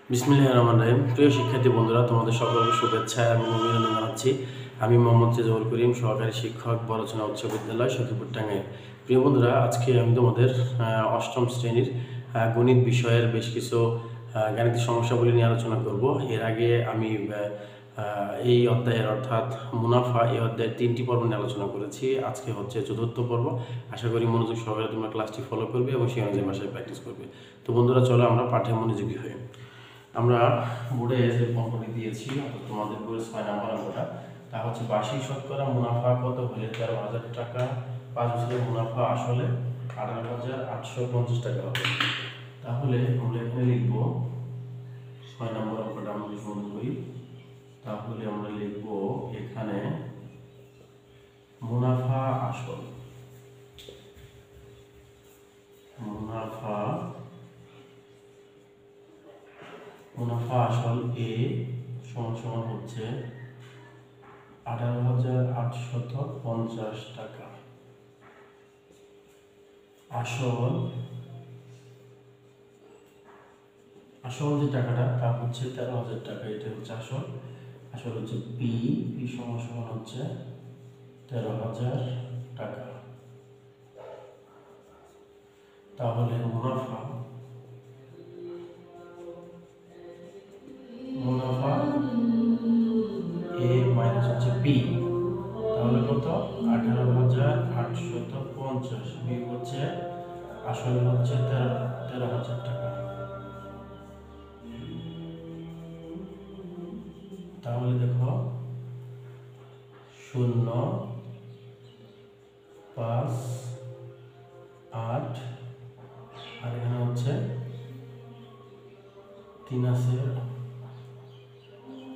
বিসমিল্লাহির রহমানির রহিম। প্রিয় শিক্ষার্থী বন্ধুরা, তোমাদের সকলকে শুভেচ্ছা এবং অভিনন্দন জানাচ্ছি। আমি মোহাম্মদ রেজাউল করিম, সহকারী শিক্ষক, বড়চনা উচ্চ বিদ্যালয়, সখীপুর, টাঙ্গাইল। প্রিয় বন্ধুরা, আজকে আমি তোমাদের অষ্টম শ্রেণীর গণিত বিষয়ের বেশ কিছু গাণিতিক সমস্যাগুলি নিয়ে আলোচনা করব। এর আগে আমি এই অধ্যায়ের অর্থাৎ মুনাফা এই অধ্যায়ের 3টি পর্ব নিয়ে আলোচনা করেছি। আজকে হচ্ছে 4র্থ পর্ব। আশা করি মনোযোগ সহকারে তোমরা ক্লাসটি ফলো করবে এবং সেই অনুযায়ী বাসায় প্র্যাকটিস করবে। তো বন্ধুরা, চলো আমরা পাঠে মনোযোগী হই। আমরা বোর্ডে যে অঙ্কটি দিয়েছি, অর্থাৎ তোমাদের বইয়ের 6 নম্বর অঙ্কটা, তা হচ্ছে 82% মুনাফা কত হলে 13,000 টাকা, 5 বছরের মুনাফা আসলে 18,850 টাকা হবে। তাহলে আমরা এখানে লিখব 6 নম্বর অঙ্কটা আমরা যদি সমাধান করি, তাহলে আমরা লিখব এখানে মুনাফা আসল, মুনাফা আসল এ সমান হচ্ছে 18,850 টাকা। আসল যে টাকাটা তা হচ্ছে 13,000 টাকা। এটা হচ্ছে আসল হচ্ছে পি সমান হচ্ছে 13,000 টাকা। তাহলে মুনাফা এ মাইনাস হচ্ছে পি, তাহলে কত? 18,850 বিয়োগ হচ্ছে আসলে হচ্ছে 13,000 টাকা। তাহলে দেখো 0, 5, 8 আর এখানে হচ্ছে 3 আছে,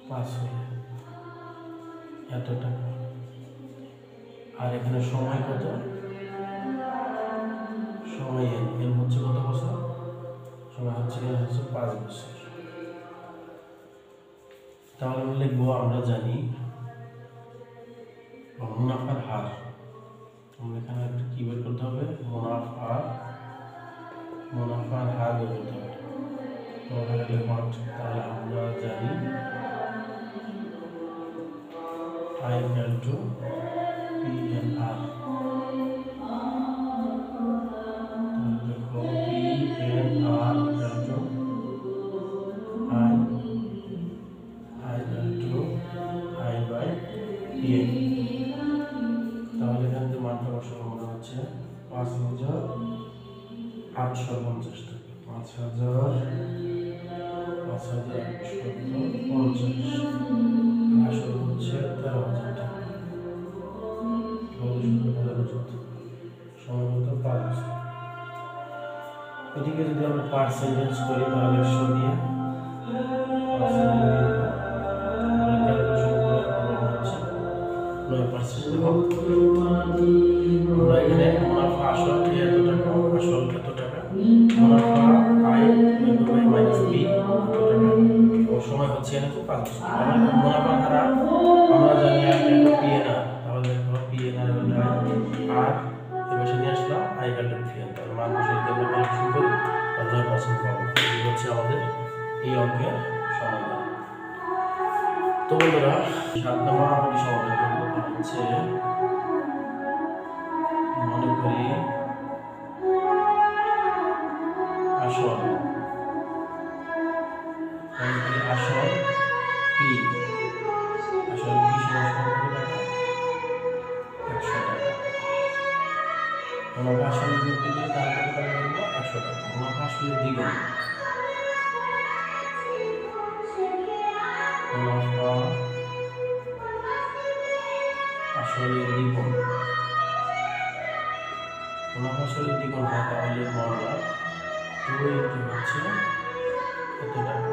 5 এত টাকা। আর এখানে সময় কত? সময় এন হচ্ছে কত বছর? সময় হচ্ছে 5 বছর। তাহলে আমরা লিখবো, আমরা জানি মুনাফার হার। আমরা এখানে একটা কি বের করতে হবে? মুনাফার হার বের করতে হবে। তাহলে আমরা জানি I equal to PNR। দেখো PNR equal to I by PN। তাহলে এখানে যে মানটা বসাবো মনে হচ্ছে 5,850 টাকা। 5,850 আসল হচ্ছে 13,000 টাকা। সময় মতো 5 বছর। এটিকে যদি আমরা পার্সেন্টেজ করি তাহলে 100 দিয়ে এখানে মুনাফা আসল এত টাকা, আসল এত টাকা, মুনাফা আই মাইনাস বি এত টাকা, ও সময় হচ্ছে এখানে 5 বছর। মুনাফা হারা আমরা জানি আই ইকুয়াল টু পিএনআর। তাহলে দেখো পিএনআর হলো আর এবার নিয়ে আসলাম আই ইকুয়াল টু পিএন। তাহলে মান বসে যদি আমরা ক্যালকুলেশন করি তাহলে 9% পাবো। এই হচ্ছে আমাদের এই অঙ্কের সমাধান। তো বন্ধুরা, 7 নম্বর অঙ্কটি সমাধান করবো। হচ্ছে মনে করি আসল পি সমান কত টাকা? 100 টাকা। মুনাফা আসল যোগ দিলে তার কত টাকা বলবো? 100 টাকা। মুনাফা আসলের দ্বিগুণ, মুনাফা আসলের দ্বিগুণ, মুনাফা আসলের দ্বিগুণ হয় তাহলে আমরা 2 ইনটু হচ্ছে কত টাকা?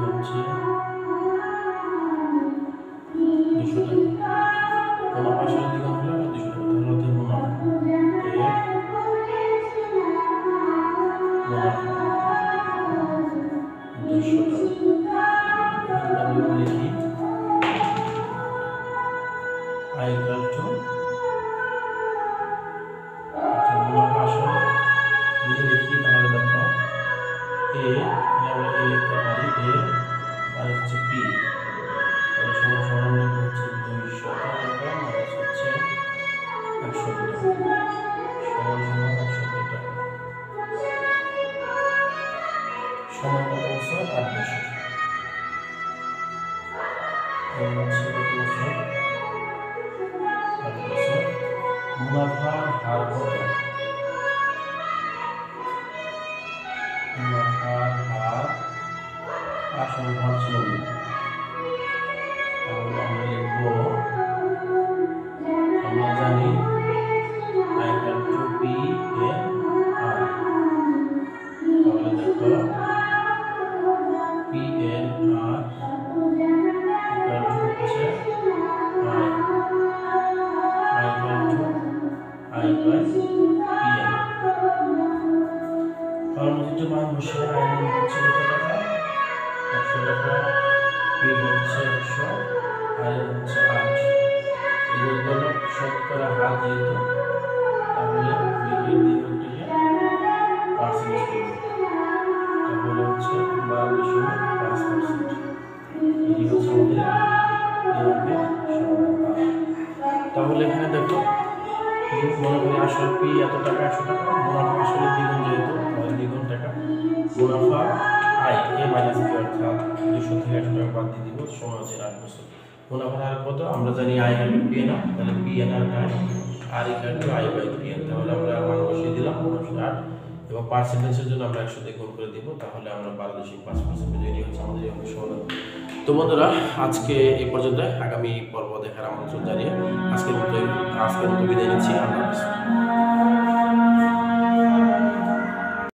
হচ্ছে 200 টাকা। মুনাফা আসলের দ্বিগুণ হলে 200 টাকা। তাহলে হচ্ছে মুনাফা মুনাফা 200 টাকা। আমি লিখি I equal to মুনাফা আসল লিখে মুনাফার হার আসল হার ছিল 2। তাহলে আমরা লিখব, আমরা জানি I equal to PNR। তাহলে দেখো PNR equal to হচ্ছে I equal to I by PN। তাহলে যদি মান বসে I এর মান হচ্ছে কত টাকা? 100 টাকা, P হচ্ছে 100, I হচ্ছে 8। এগুলো হলো শতকরা হার যেহেতু, তাহলে লিখে দিই হচ্ছে পার্সেন্টেজ করব। তাহলে হচ্ছে 12.5%। এটি হচ্ছে আমাদের এভাবে সমাধান। তাহলে এখানে দেখো মনে করি আসল পি এত টাকা, 100 টাকা, মুনাফা আসলে দ্বিগুণ যেহেতু, তাহলে দ্বিগুণ টাকা, মুনাফা আয় এ মাইনাস বি অর্থাৎ 200 থেকে 100 টাকা বাদ দিয়ে দিব, সময় হচ্ছে 8 বছর। মুনাফার হার কত? আমরা জানি আই ইকুয়াল টু পিএনআর, তাহলে পিএনআর আর equal to I by PN. তাহলে আমরা মান বসিয়ে দিলাম 8 এবং পার্সেন্টেজের জন্য আমরা 100 দিয়ে গুণ করে দিব, তাহলে আমরা 12.5% এটি হচ্ছে আমাদের এই সমাধান। তো বন্ধুরা, আজকে এই পর্যন্ত, আগামী পর্ব দেখার আমন্ত্রণ জানিয়ে আজকের মতো বিদায় নিচ্ছি। আল্লাহ হাফেজ।